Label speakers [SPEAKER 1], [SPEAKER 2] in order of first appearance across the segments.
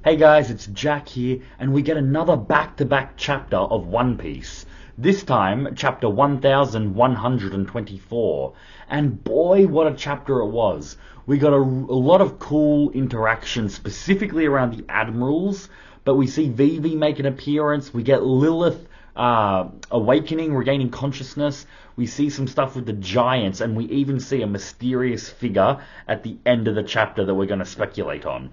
[SPEAKER 1] Hey guys, it's Jack here, and we get another back-to-back chapter of One Piece. This time, chapter 1124. And boy, what a chapter it was. We got a lot of cool interaction, specifically around the Admirals, but we see Vivi make an appearance, we get Lilith awakening, regaining consciousness. We see some stuff with the giants, and we even see a mysterious figure at the end of the chapter that we're going to speculate on.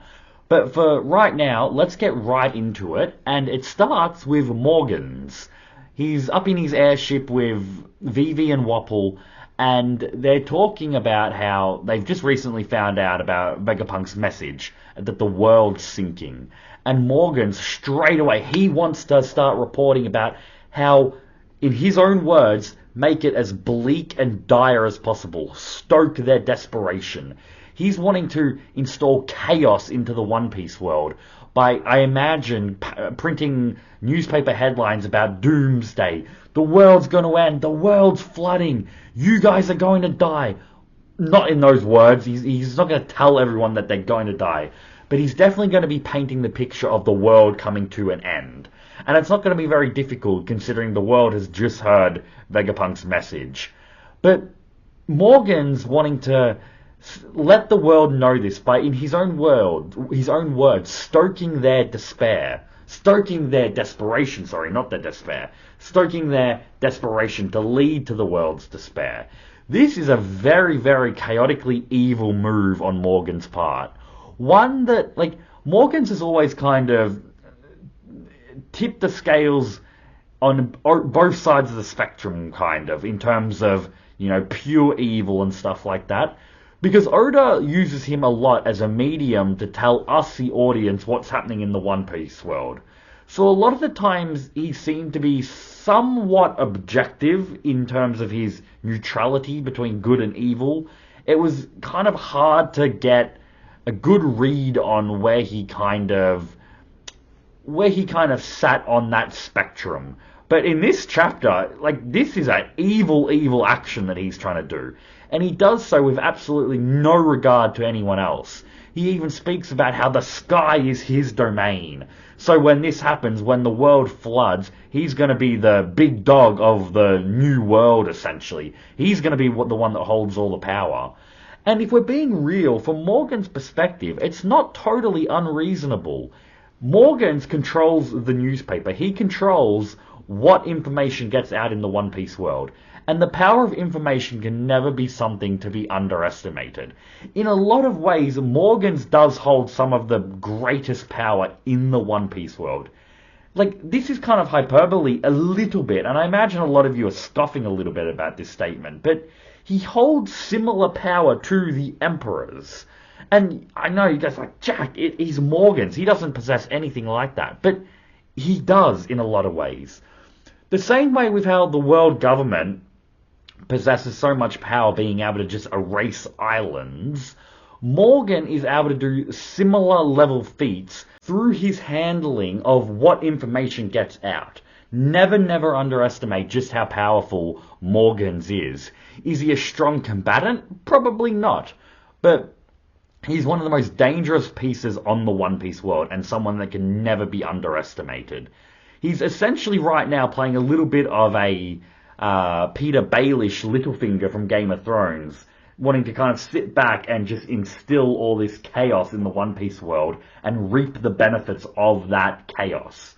[SPEAKER 1] But for right now, let's get right into it, and it starts with Morgans. He's up in his airship with Vivi and Wapol, and they're talking about how they've just recently found out about Vegapunk's message, that the world's sinking. And Morgan, straight away, he wants to start reporting about how, in his own words, make it as bleak and dire as possible, stoke their desperation. He's wanting to install chaos into the One Piece world by, I imagine, printing newspaper headlines about doomsday. The world's going to end. The world's flooding. You guys are going to die. Not in those words. He's not going to tell everyone that they're going to die. But he's definitely going to be painting the picture of the world coming to an end. And it's not going to be very difficult considering the world has just heard Vegapunk's message. But Morgan's wanting to let the world know this by, in his own words, stoking their despair. Stoking their desperation, not their despair. Stoking their desperation to lead to the world's despair. This is a very, very chaotically evil move on Morgan's part. One that, Morgan's has always kind of tipped the scales on both sides of the spectrum, kind of, in terms of, pure evil and stuff like that. Because Oda uses him a lot as a medium to tell us, the audience, what's happening in the One Piece world. So a lot of the times he seemed to be somewhat objective in terms of his neutrality between good and evil. It was kind of hard to get a good read on where he kind of sat on that spectrum. But in this chapter, this is an evil action that he's trying to do. And he does so with absolutely no regard to anyone else. He even speaks about how the sky is his domain. So when this happens, when the world floods, he's going to be the big dog of the new world, essentially. He's going to be the one that holds all the power. And if we're being real, from Morgan's perspective, it's not totally unreasonable. Morgan's controls the newspaper. He controls what information gets out in the One Piece world. And the power of information can never be something to be underestimated. In a lot of ways, Morgan's does hold some of the greatest power in the One Piece world. This is kind of hyperbole a little bit, and I imagine a lot of you are scoffing a little bit about this statement, but he holds similar power to the Emperor's. And I know you guys are like, Jack, he's Morgan's. He doesn't possess anything like that. But he does in a lot of ways. The same way with how the world government possesses so much power, being able to just erase islands, Morgan is able to do similar level feats through his handling of what information gets out. Never underestimate just how powerful Morgan's is. Is he a strong combatant? Probably not. But he's one of the most dangerous pieces on the One Piece world, and someone that can never be underestimated. He's essentially right now playing a little bit of a Peter Baelish Littlefinger from Game of Thrones, wanting to kind of sit back and just instill all this chaos in the One Piece world and reap the benefits of that chaos.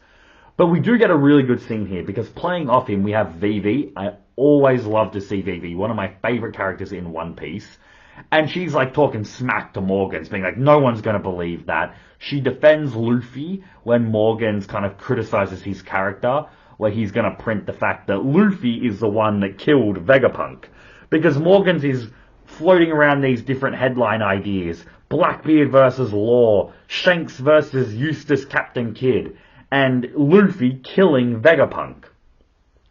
[SPEAKER 1] But we do get a really good scene here, because playing off him we have Vivi. I always love to see Vivi, one of my favourite characters in One Piece. And she's talking smack to Morgans, being like, no one's going to believe that. She defends Luffy when Morgans kind of criticizes his character, where he's going to print the fact that Luffy is the one that killed Vegapunk. Because Morgans is floating around these different headline ideas. Blackbeard versus Law, Shanks versus Eustace Captain Kidd, and Luffy killing Vegapunk.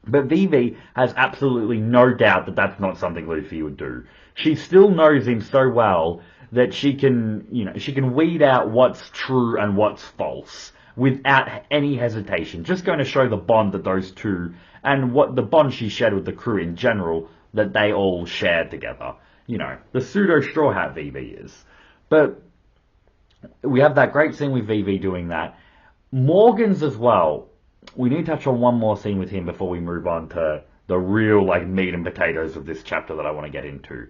[SPEAKER 1] But Vivi has absolutely no doubt that that's not something Luffy would do. She still knows him so well that she can weed out what's true and what's false without any hesitation. Just going to show the bond that those two, and what the bond she shared with the crew in general, that they all shared together. The pseudo Straw Hat Vivi is. But We have that great scene with Vivi doing that. Morgan's as well. We need to touch on one more scene with him before we move on to the real like meat and potatoes of this chapter that I want to get into.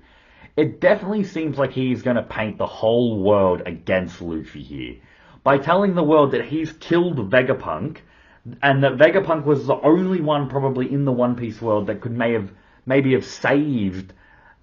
[SPEAKER 1] It definitely seems like he's going to paint the whole world against Luffy here by telling the world that he's killed Vegapunk and that Vegapunk was the only one probably in the One Piece world that could maybe have saved,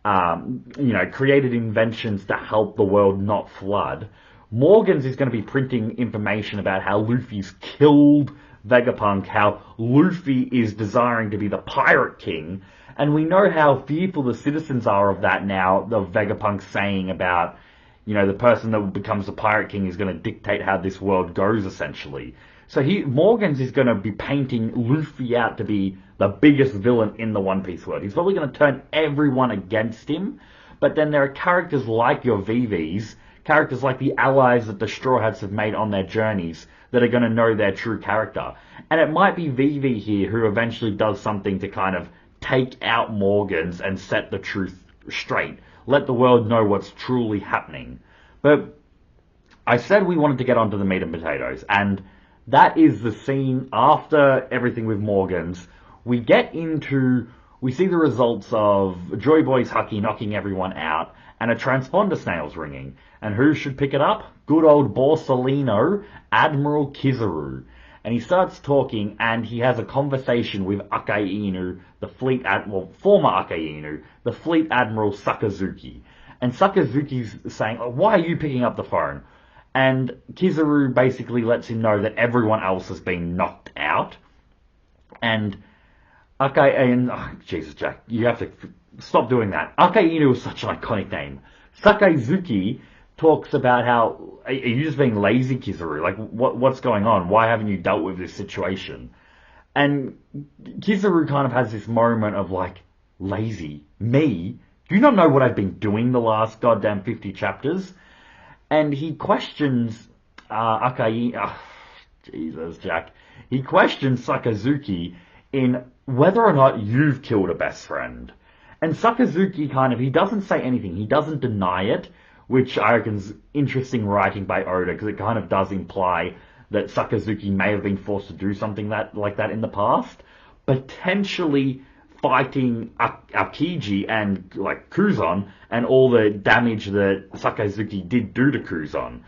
[SPEAKER 1] created inventions to help the world not flood. Morgan's is going to be printing information about how Luffy's killed Vegapunk, how Luffy is desiring to be the Pirate King, and we know how fearful the citizens are of that now, of Vegapunk saying about, the person that becomes the Pirate King is going to dictate how this world goes, essentially. So Morgan's is going to be painting Luffy out to be the biggest villain in the One Piece world. He's probably going to turn everyone against him, but then there are characters like your VVs, characters like the allies that the Straw Hats have made on their journeys, that are going to know their true character. And it might be Vivi here who eventually does something to kind of take out Morgan's and set the truth straight. Let the world know what's truly happening. But I said we wanted to get onto the meat and potatoes, and that is the scene after everything with Morgan's. We see the results of Joy Boy's Haki knocking everyone out, and a transponder snail's ringing. And who should pick it up? Good old Borsalino, Admiral Kizaru. And he starts talking, and he has a conversation with Akai Inu, former Akai Inu, the Fleet Admiral Sakazuki. And Sakazuki's saying, why are you picking up the phone? And Kizaru basically lets him know that everyone else has been knocked out. And Jesus, Jack, you have to stop doing that. Akai Inu is such an iconic name. Sakazuki talks about how, are you just being lazy, Kizaru? Like, what's going on? Why haven't you dealt with this situation? And Kizaru kind of has this moment of like, lazy? Me? Do you not know what I've been doing the last goddamn 50 chapters? And he questions Jesus, Jack. He questions Sakazuki in whether or not you've killed a best friend. And Sakazuki he doesn't say anything. He doesn't deny it, which I reckon is interesting writing by Oda, because it kind of does imply that Sakazuki may have been forced to do something like that in the past, potentially fighting Aokiji and Kuzan and all the damage that Sakazuki did do to Kuzan.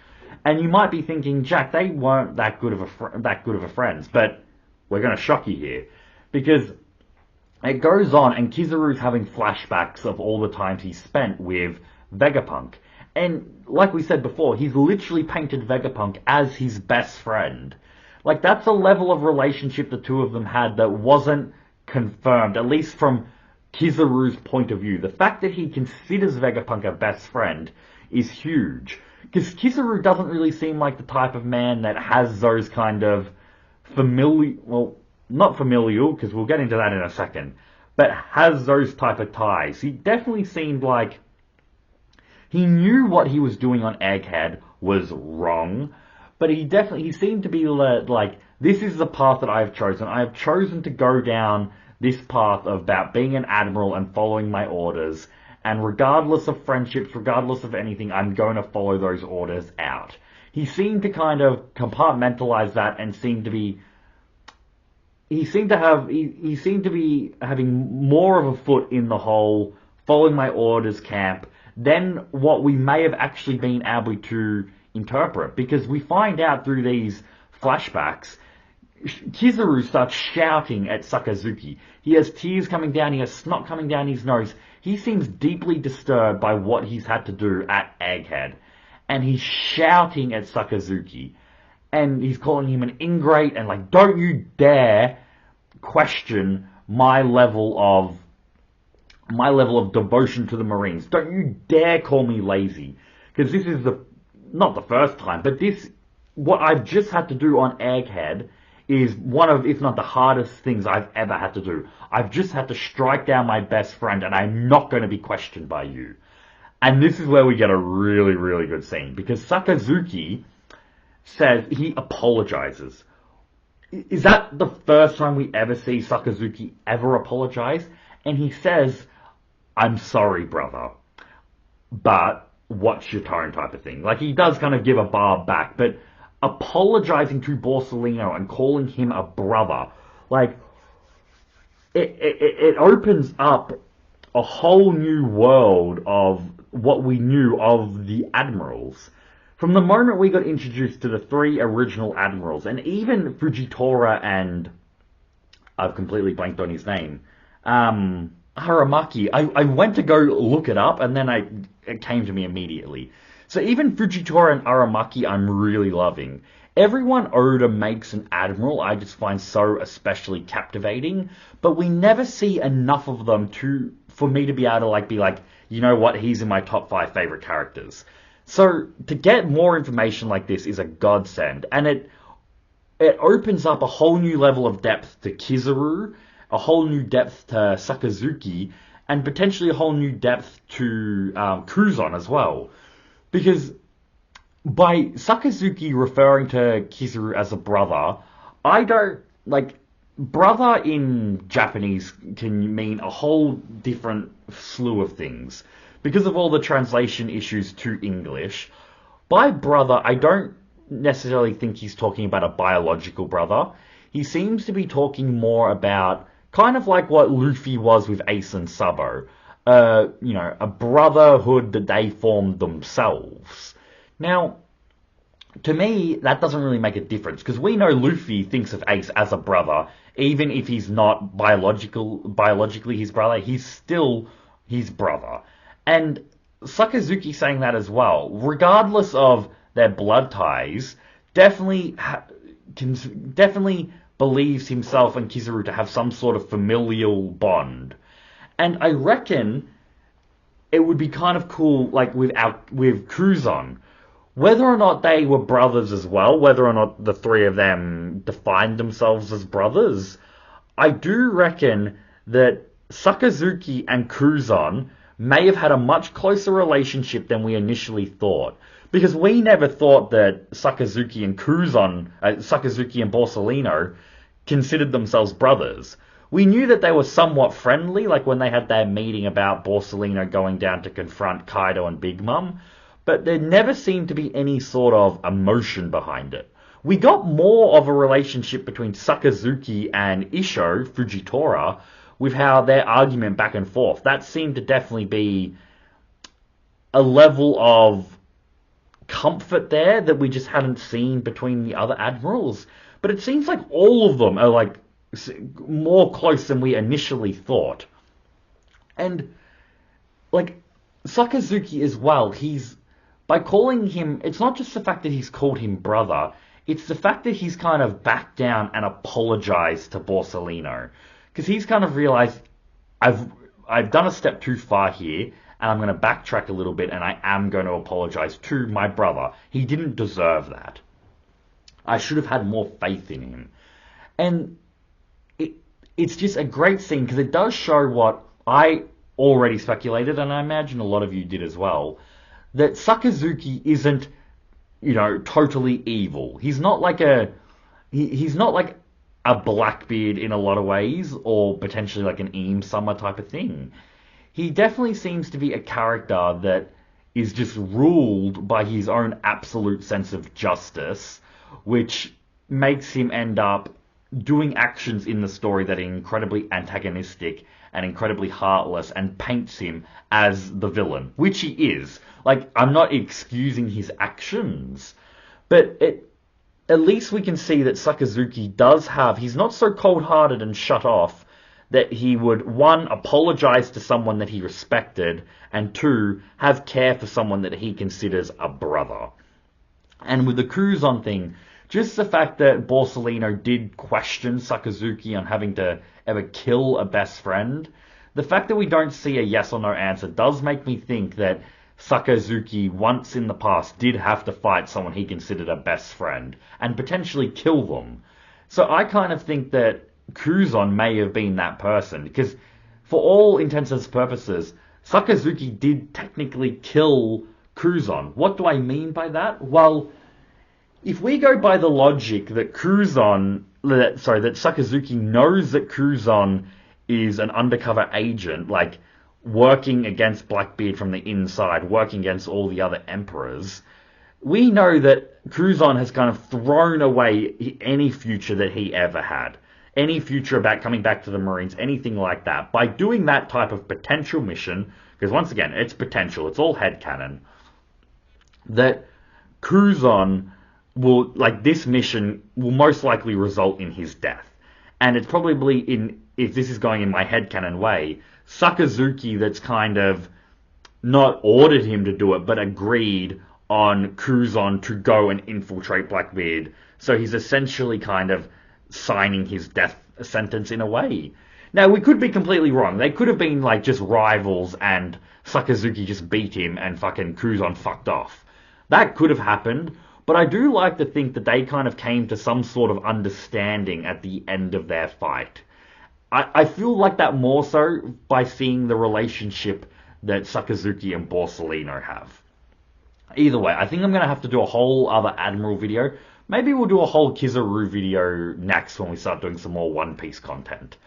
[SPEAKER 1] And you might be thinking, Jack, they weren't that good of a friends, but we're going to shock you here, because it goes on, and Kizaru's having flashbacks of all the times he spent with Vegapunk. And like we said before, he's literally painted Vegapunk as his best friend. Like, that's a level of relationship the two of them had that wasn't confirmed, at least from Kizaru's point of view. The fact that he considers Vegapunk a best friend is huge, because Kizaru doesn't really seem like the type of man that has those kind of not familial, because we'll get into that in a second, but has those type of ties. He definitely seemed like he knew what he was doing on Egghead was wrong, but he seemed to be like, this is the path that I have chosen. I have chosen to go down this path about being an admiral and following my orders, and regardless of friendships, regardless of anything, I'm going to follow those orders out. He seemed to kind of compartmentalize that and he seemed to be having more of a foot in the whole following my orders camp than what we may have actually been able to interpret, because we find out through these flashbacks, Kizaru starts shouting at Sakazuki. He has tears coming down, he has snot coming down his nose. He seems deeply disturbed by what he's had to do at Egghead. And he's shouting at Sakazuki. And he's calling him an ingrate and like, don't you dare question my level of devotion to the Marines. Don't you dare call me lazy. Because this is not the first time, but what I've just had to do on Egghead is one of, if not the hardest things I've ever had to do. I've just had to strike down my best friend, and I'm not going to be questioned by you. And this is where we get a really, really good scene, because Sakazuki says he apologizes. Is that the first time we ever see Sakazuki ever apologize? And he says, I'm sorry, brother, but watch your tone type of thing. Like, he does kind of give a bar back, but apologizing to Borsellino and calling him a brother, like, it opens up a whole new world of what we knew of the admirals. From the moment we got introduced to the three original admirals, and even Fujitora and I've completely blanked on his name, Haramaki. I went to go look it up, and then it came to me immediately. So even Fujitora and Aramaki, I'm really loving. Everyone Oda makes an admiral, I just find so especially captivating, but we never see enough of them for me to be able to be like, you know what, he's in my top 5 favorite characters. So to get more information like this is a godsend, and it opens up a whole new level of depth to Kizaru, a whole new depth to Sakazuki, and potentially a whole new depth to Kuzan as well. Because by Sakazuki referring to Kizaru as a brother, I don't, brother in Japanese can mean a whole different slew of things. Because of all the translation issues to English, by brother, I don't necessarily think he's talking about a biological brother. He seems to be talking more about kind of like what Luffy was with Ace and Sabo. A brotherhood that they formed themselves. Now, to me, that doesn't really make a difference, because we know Luffy thinks of Ace as a brother, even if he's not biologically his brother, he's still his brother. And Sakazuki saying that as well, regardless of their blood ties, definitely believes himself and Kizaru to have some sort of familial bond. And I reckon it would be kind of cool, with Kuzan, whether or not they were brothers as well, whether or not the three of them defined themselves as brothers. I do reckon that Sakazuki and Kuzan may have had a much closer relationship than we initially thought. Because we never thought that Sakazuki and Borsellino considered themselves brothers. We knew that they were somewhat friendly, like when they had their meeting about Borsellino going down to confront Kaido and Big Mom, but there never seemed to be any sort of emotion behind it. We got more of a relationship between Sakazuki and Isho, Fujitora, with how their argument back and forth. That seemed to definitely be a level of comfort there that we just hadn't seen between the other admirals. But it seems like all of them are more close than we initially thought. And Sakazuki as well, by calling him, it's not just the fact that he's called him brother, it's the fact that he's kind of backed down and apologized to Borsellino. Because he's kind of realized, I've done a step too far here, and I'm going to backtrack a little bit, and I am going to apologize to my brother. He didn't deserve that. I should have had more faith in him. And it's just a great scene, because it does show what I already speculated, and I imagine a lot of you did as well, that Sakazuki isn't, totally evil. He's not he's not like a Blackbeard in a lot of ways, or potentially like an Eam Summer type of thing. He definitely seems to be a character that is just ruled by his own absolute sense of justice, which makes him end up doing actions in the story that are incredibly antagonistic and incredibly heartless, and paints him as the villain, which he is. I'm not excusing his actions, but at least we can see that Sakazuki he's not so cold-hearted and shut off that he would, 1, apologize to someone that he respected, and 2, have care for someone that he considers a brother. And with the Kuzan thing, just the fact that Borsellino did question Sakazuki on having to ever kill a best friend, the fact that we don't see a yes or no answer does make me think that Sakazuki, once in the past, did have to fight someone he considered a best friend, and potentially kill them. So I kind of think that Kuzan may have been that person, because for all intents and purposes, Sakazuki did technically kill Kuzan. What do I mean by that? Well, if we go by the logic that Sakazuki knows that Kuzan is an undercover agent, working against Blackbeard from the inside, working against all the other emperors, we know that Kuzan has kind of thrown away any future that he ever had. Any future about coming back to the Marines, anything like that. By doing that type of potential mission, because once again, it's potential, it's all headcanon, that Kuzan will, like, this mission will most likely result in his death. And it's probably if this is going in my headcanon way, Sakazuki that's kind of not ordered him to do it, but agreed on Kuzan to go and infiltrate Blackbeard. So he's essentially kind of signing his death sentence in a way. Now, we could be completely wrong. They could have been, like, just rivals and Sakazuki just beat him and fucking Kuzan fucked off. That could have happened, but I do like to think that they kind of came to some sort of understanding at the end of their fight. I feel like that more so by seeing the relationship that Sakazuki and Borsellino have. Either way, I think I'm going to have to do a whole other Admiral video. Maybe we'll do a whole Kizaru video next when we start doing some more One Piece content.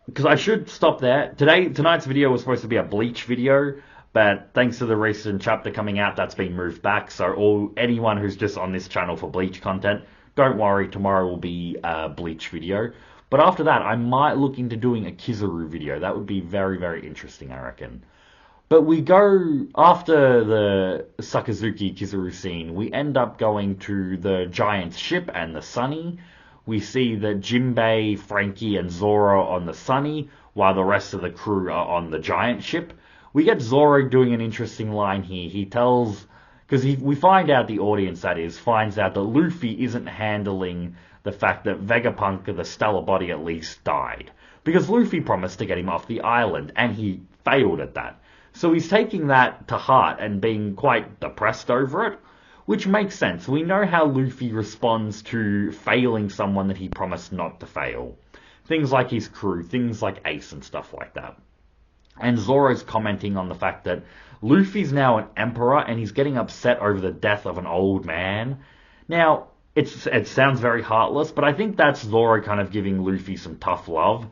[SPEAKER 1] Because I should stop there. Tonight's video was supposed to be a Bleach video, but thanks to the recent chapter coming out, that's been moved back. So anyone who's just on this channel for Bleach content, don't worry, tomorrow will be a Bleach video. But after that, I might look into doing a Kizaru video. That would be very, very interesting, I reckon. But we go, after the Sakazuki Kizaru scene, we end up going to the Giant's ship and the Sunny. We see that Jinbei, Frankie, and Zoro on the Sunny, while the rest of the crew are on the Giant ship. We get Zoro doing an interesting line here. He tells, because we find out, the audience that is, finds out that Luffy isn't handling the fact that Vegapunk, the stellar body at least, died. Because Luffy promised to get him off the island, and he failed at that. So he's taking that to heart and being quite depressed over it, which makes sense. We know how Luffy responds to failing someone that he promised not to fail. Things like his crew, things like Ace and stuff like that. And Zoro's commenting on the fact that Luffy's now an emperor and he's getting upset over the death of an old man. Now, it sounds very heartless, but I think that's Zoro kind of giving Luffy some tough love.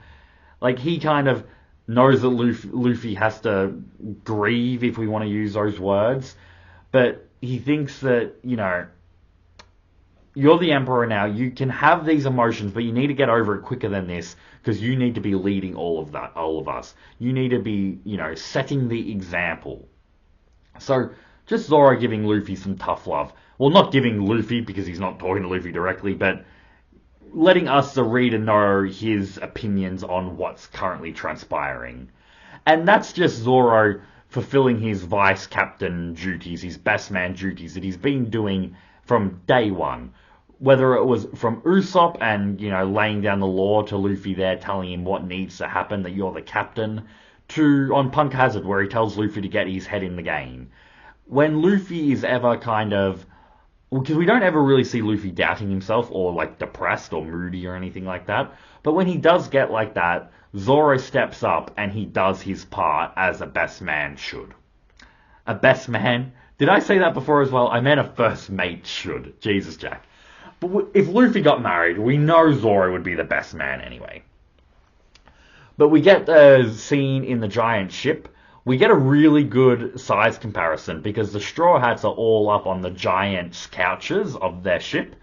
[SPEAKER 1] Like, he kind of knows that Luffy has to grieve, if we want to use those words, but he thinks that, you know, you're the emperor now, you can have these emotions, but you need to get over it quicker than this, because you need to be leading all of us. You need to be, you know, setting the example. So, just Zoro giving Luffy some tough love. Well, not giving Luffy, because he's not talking to Luffy directly, but letting us, the reader, know his opinions on what's currently transpiring. And that's just Zoro fulfilling his vice captain duties, his best man duties that he's been doing from day one. Whether it was from Usopp and, you know, laying down the law to Luffy there, telling him what needs to happen, that you're the captain, to on Punk Hazard, where he tells Luffy to get his head in the game. When Luffy is ever kind of, because we don't ever really see Luffy doubting himself or, like, depressed or moody or anything like that. But when he does get like that, Zoro steps up and he does his part as a best man should. A best man? Did I say that before as well? I meant a first mate should. Jesus, Jack. But if Luffy got married, we know Zoro would be the best man anyway. But we get a scene in the giant ship. We get a really good size comparison because the Straw Hats are all up on the giant's couches of their ship.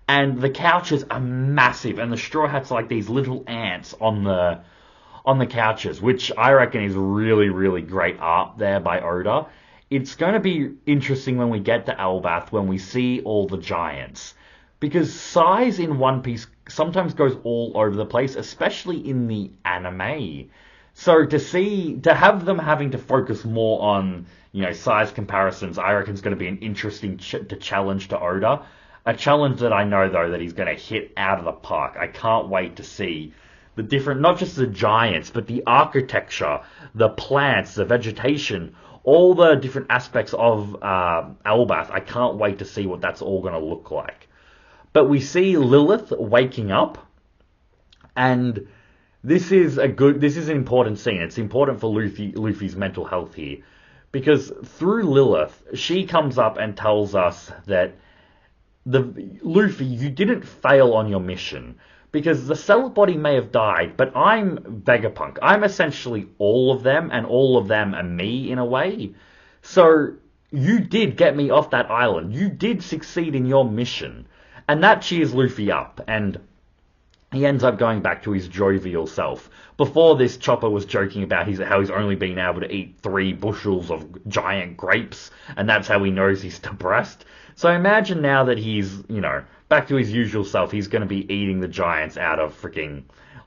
[SPEAKER 1] And the couches are massive, and the Straw Hats are like these little ants on the couches, which I reckon is really, really great art there by Oda. It's going to be interesting when we get to Elbaf, when we see all the giants. Because size in One Piece sometimes goes all over the place, especially in the anime. So to have them having to focus more on, you know, size comparisons, I reckon is going to be an interesting challenge to Oda. A challenge that I know, though, that he's going to hit out of the park. I can't wait to see the different, not just the giants, but the architecture, the plants, the vegetation, all the different aspects of Elbaf. I can't wait to see what that's all going to look like. But we see Lilith waking up, and this is an important scene. It's important for Luffy's mental health here, because through Lilith, she comes up and tells us that Luffy, you didn't fail on your mission, Because the cell body may have died, but I'm Vegapunk. I'm essentially all of them, and all of them are me in a way. So you did get me off that island. You did succeed in your mission. And that cheers Luffy up, and he ends up going back to his jovial self. Before this, Chopper was joking about how he's only been able to eat 3 bushels of giant grapes, and that's how he knows he's depressed. So imagine now that he's, back to his usual self, he's going to be eating the giants out of freaking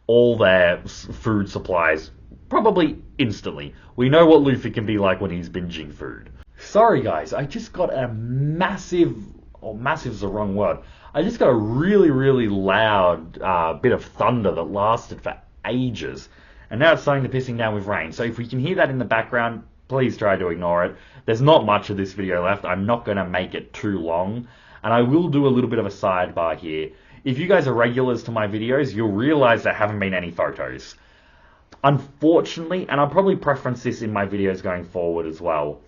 [SPEAKER 1] all their food supplies, probably instantly. We know what Luffy can be like when he's binging food. Sorry guys, I just got a massive, or massive's the wrong word, I just got a really, really loud bit of thunder that lasted for ages. And now it's starting to pissing down with rain. So if we can hear that in the background, please try to ignore it. There's not much of this video left. I'm not going to make it too long. And I will do a little bit of a sidebar here. If you guys are regulars to my videos, you'll realize there haven't been any photos. Unfortunately, and I'll probably preference this in my videos going forward as well,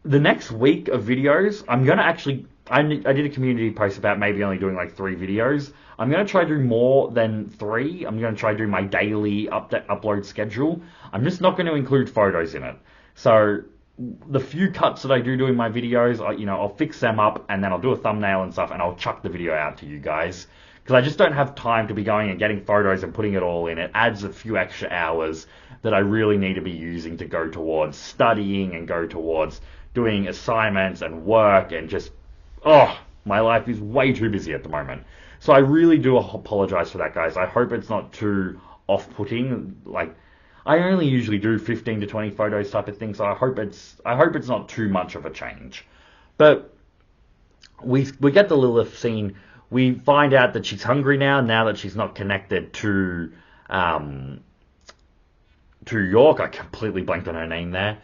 [SPEAKER 1] the next week of videos, I'm going to actually... I did a community post about maybe only doing like 3 videos. I'm going to try to do more than 3. I'm going to try to do my daily upload schedule. I'm just not going to include photos in it. So the few cuts that I do in my videos, I'll fix them up, and then I'll do a thumbnail and stuff, and I'll chuck the video out to you guys. Because I just don't have time to be going and getting photos and putting it all in. It adds a few extra hours that I really need to be using to go towards studying and go towards doing assignments and work and just... my life is way too busy at the moment. So I really do apologize for that, guys. I hope it's not too off-putting. Like, I only usually do 15 to 20 photos type of thing, so I hope it's not too much of a change. But we get the Lilith scene. We find out that she's hungry now that she's not connected to York. I completely blanked on her name there.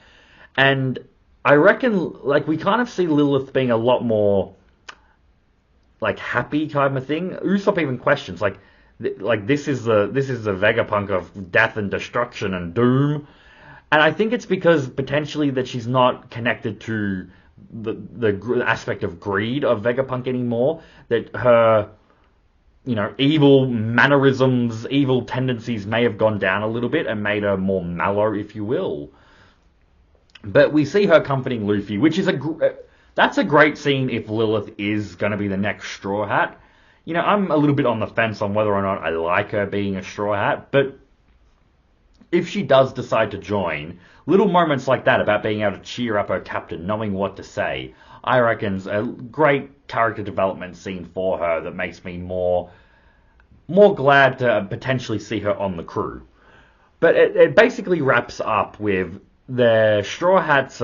[SPEAKER 1] And I reckon, like, we kind of see Lilith being a lot more, like, happy kind of thing. Usopp even questions, like this is the Vegapunk of death and destruction and doom. And I think it's because potentially that she's not connected to the aspect of greed of Vegapunk anymore. That her, evil mannerisms, evil tendencies may have gone down a little bit and made her more mellow, if you will. But we see her comforting Luffy, which is that's a great scene if Lilith is going to be the next Straw Hat. I'm a little bit on the fence on whether or not I like her being a Straw Hat, but if she does decide to join, little moments like that about being able to cheer up her captain, knowing what to say, I reckon's a great character development scene for her that makes me more glad to potentially see her on the crew. But it basically wraps up with the Straw Hats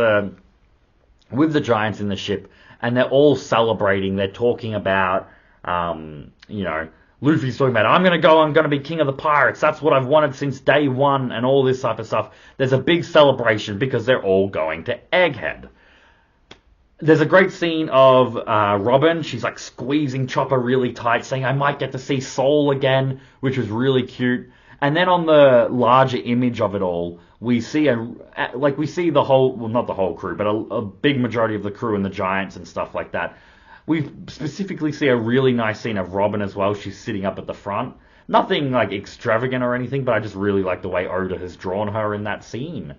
[SPEAKER 1] with the giants in the ship, and they're all celebrating. They're talking about, Luffy's talking about, I'm going to be king of the pirates. That's what I've wanted since day one, and all this type of stuff. There's a big celebration because they're all going to Egghead. There's a great scene of Robin. She's like squeezing Chopper really tight, saying, I might get to see Soul again, which was really cute. And then on the larger image of it all, we see the whole, well, not the whole crew, but a big majority of the crew and the giants and stuff like that. We specifically see a really nice scene of Robin as well. She's sitting up at the front. Nothing like extravagant or anything, but I just really like the way Oda has drawn her in that scene.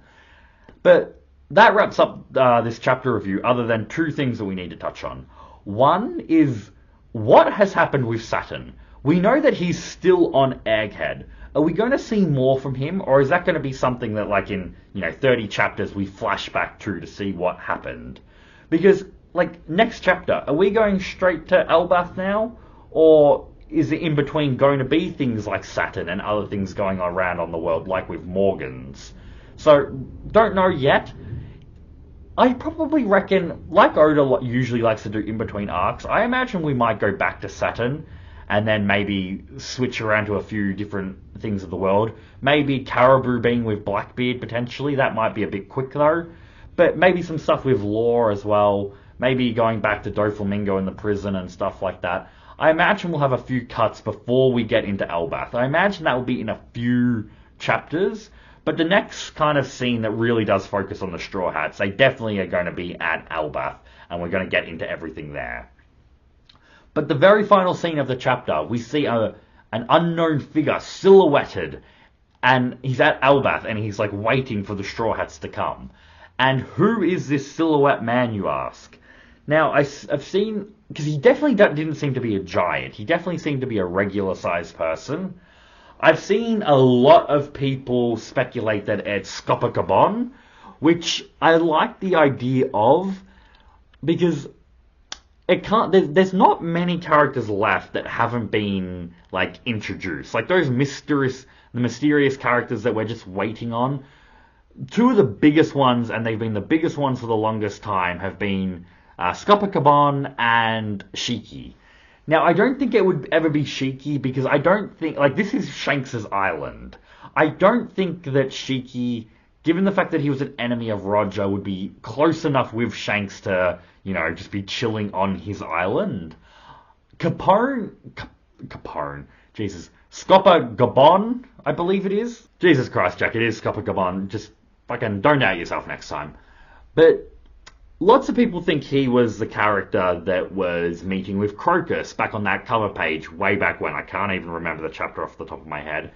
[SPEAKER 1] But that wraps up this chapter review, other than 2 things that we need to touch on. One is, what has happened with Saturn? We know that he's still on Egghead. Are we going to see more from him, or is that going to be something that, like, in 30 chapters we flash back to see what happened? Because, like, next chapter, are we going straight to Elbaf now, or is it in between going to be things like Saturn and other things going around on the world, like with Morgans? So, don't know yet. I probably reckon, like Oda usually likes to do in between arcs, I imagine we might go back to Saturn and then maybe switch around to a few different things of the world. Maybe Caribou being with Blackbeard, potentially. That might be a bit quick, though. But maybe some stuff with Law as well. Maybe going back to Doflamingo in the prison and stuff like that. I imagine we'll have a few cuts before we get into Elbaf. I imagine that will be in a few chapters. But the next kind of scene that really does focus on the Straw Hats, they definitely are going to be at Elbaf. And we're going to get into everything there. But the very final scene of the chapter, we see an unknown figure silhouetted, and he's at Elbaf, and he's like waiting for the Straw Hats to come. And who is this silhouette man, you ask? Now, I've seen, because he definitely didn't seem to be a giant. He definitely seemed to be a regular-sized person. I've seen a lot of people speculate that it's Scopacabon, which I like the idea of, because it can't. There's not many characters left that haven't been like introduced. Like the mysterious characters that we're just waiting on. Two of the biggest ones, and they've been the biggest ones for the longest time, have been Scopacabon and Shiki. Now, I don't think it would ever be Shiki, because I don't think, like, this is Shanks' island. I don't think that Shiki, given the fact that he was an enemy of Roger, would be close enough with Shanks to, just be chilling on his island. Capone, Jesus, Scopacabon, I believe it is. Jesus Christ, Jack, it is Scopacabon. Just fucking don't doubt yourself next time. But lots of people think he was the character that was meeting with Crocus back on that cover page way back when. I can't even remember the chapter off the top of my head.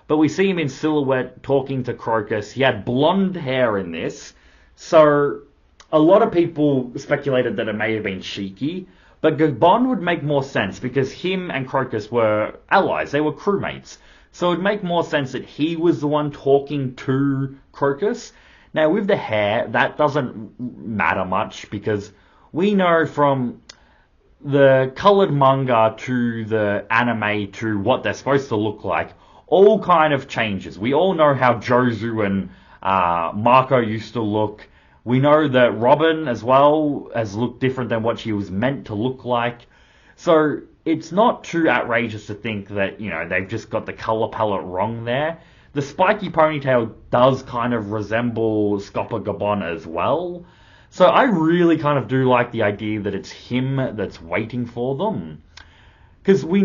[SPEAKER 1] But we see him in silhouette talking to Crocus. He had blonde hair in this. So a lot of people speculated that it may have been Shiki. But Gabon would make more sense because him and Crocus were allies. They were crewmates. So it would make more sense that he was the one talking to Crocus. Now, with the hair, that doesn't matter much because we know from the coloured manga to the anime to what they're supposed to look like, all kind of changes. We all know how Jozu and Marco used to look. We know that Robin, as well, has looked different than what she was meant to look like. So it's not too outrageous to think that, they've just got the colour palette wrong there. The spiky ponytail does kind of resemble Scopacabon as well. So I really kind of do like the idea that it's him that's waiting for them. Because we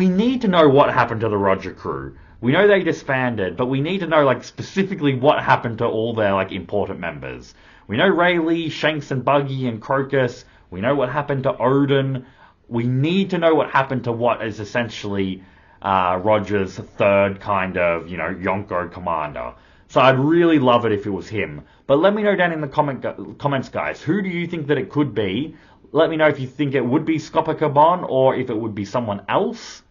[SPEAKER 1] need to know what happened to the Roger crew. We know they disbanded, but we need to know specifically what happened to all their important members. We know Rayleigh, Shanks and Buggy and Crocus. We know what happened to Odin. We need to know what happened to what is essentially Roger's third kind of, Yonko commander. So I'd really love it if it was him. But let me know down in the comments, guys. Who do you think that it could be? Let me know if you think it would be Scopacabon or if it would be someone else.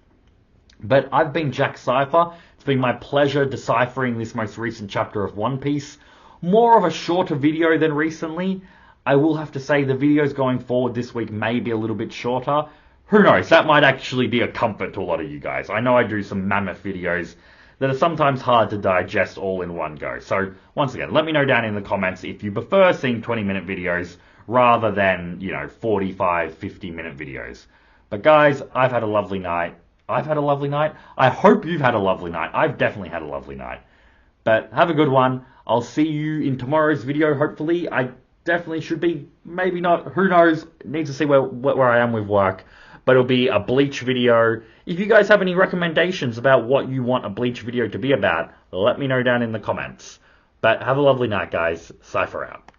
[SPEAKER 1] But I've been Jack Cypher. It's been my pleasure deciphering this most recent chapter of One Piece. More of a shorter video than recently. I will have to say the videos going forward this week may be a little bit shorter. Who knows, that might actually be a comfort to a lot of you guys. I know I do some mammoth videos that are sometimes hard to digest all in one go. So, once again, let me know down in the comments if you prefer seeing 20-minute videos rather than, 45, 50-minute videos. But guys, I've had a lovely night. I've had a lovely night. I hope you've had a lovely night. I've definitely had a lovely night. But have a good one. I'll see you in tomorrow's video, hopefully. I definitely should be, maybe not, who knows. Need to see where I am with work. But it'll be a Bleach video. If you guys have any recommendations about what you want a Bleach video to be about, let me know down in the comments. But have a lovely night, guys. Cypher out.